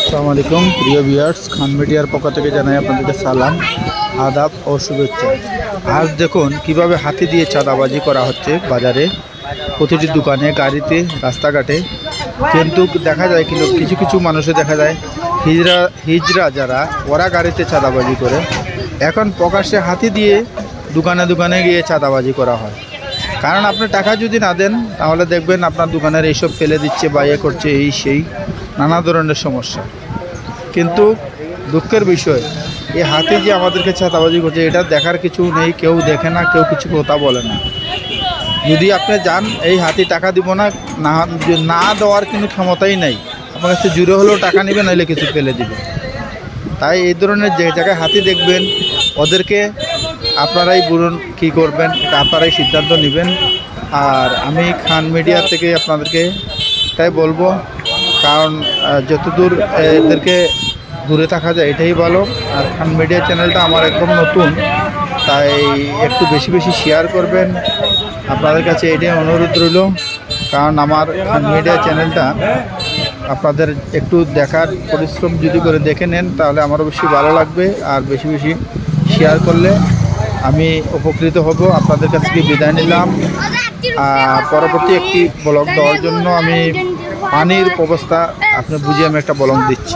আসসালামু আলাইকুম প্রিয় ভিউয়ার্স, খান মিডিয়ার পক্ষ থেকে জানাই আপনাদেরকে সালাম, আদাব ও শুভেচ্ছা। আজ দেখুন কিভাবে হাতি দিয়ে চাঁদাবাজি করা হচ্ছে বাজারে, প্রতিটি দোকানে, গাড়িতে, রাস্তাঘাটে। কিন্তু দেখা যায় কিছু কিছু মানুষে দেখা যায় হিজড়া যারা, ওরা গাড়িতে চাঁদাবাজি করে। এখন প্রকাশ্যে হাতি দিয়ে দোকানে দোকানে গিয়ে চাঁদাবাজি করা হয়। কারণ আপনি টাকা যদি না দেন তাহলে দেখবেন আপনার দোকানের এইসব ফেলে দিচ্ছে বা করছে, এই সেই নানা ধরনের সমস্যা। কিন্তু দুঃখের বিষয়, এই হাতি যে আমাদেরকে চাঁদাবাজি করছে এটা দেখার কিছু নেই, কেউ দেখে না, কেউ কিছু কথা বলে না। যদি আপনি যান, এই হাতি টাকা দিব না, না দেওয়ার কোনো ক্ষমতাই নেই। আপনার কাছে জুড়ে হলেও টাকা নেবে, নাহলে কিছু ফেলে দিবে। তাই এই ধরনের যে জায়গায় হাতি দেখবেন, ওদেরকে আপনারাই বলুন কী করবেন, এটা আপনারাই সিদ্ধান্ত নেবেন। আর আমি খান মিডিয়া থেকে আপনাদেরকে তাই বলবো, কারণ যতদূর এদেরকে দূরে থাকা যায় এটাই ভালো। আর খান মিডিয়া চ্যানেলটা আমার একদম নতুন, তাই একটু বেশি বেশি শেয়ার করবেন। আপনাদের কাছে এটাই অনুরোধ রইল, কারণ আমার খান মিডিয়া চ্যানেলটা আপনাদের একটু দেখার পরিশ্রম যদি করে দেখে নেন তাহলে আমারও বেশি ভালো লাগবে। আর বেশি বেশি শেয়ার করলে আমি উপকৃত হব। আপনাদের কাছ থেকে বিদায় নিলাম। পরবর্তী একটি ব্লগ দেওয়ার জন্য আমি পানির ব্যবস্থা আপনি বুঝিয়ে আমি একটা ব্লগ দিচ্ছি।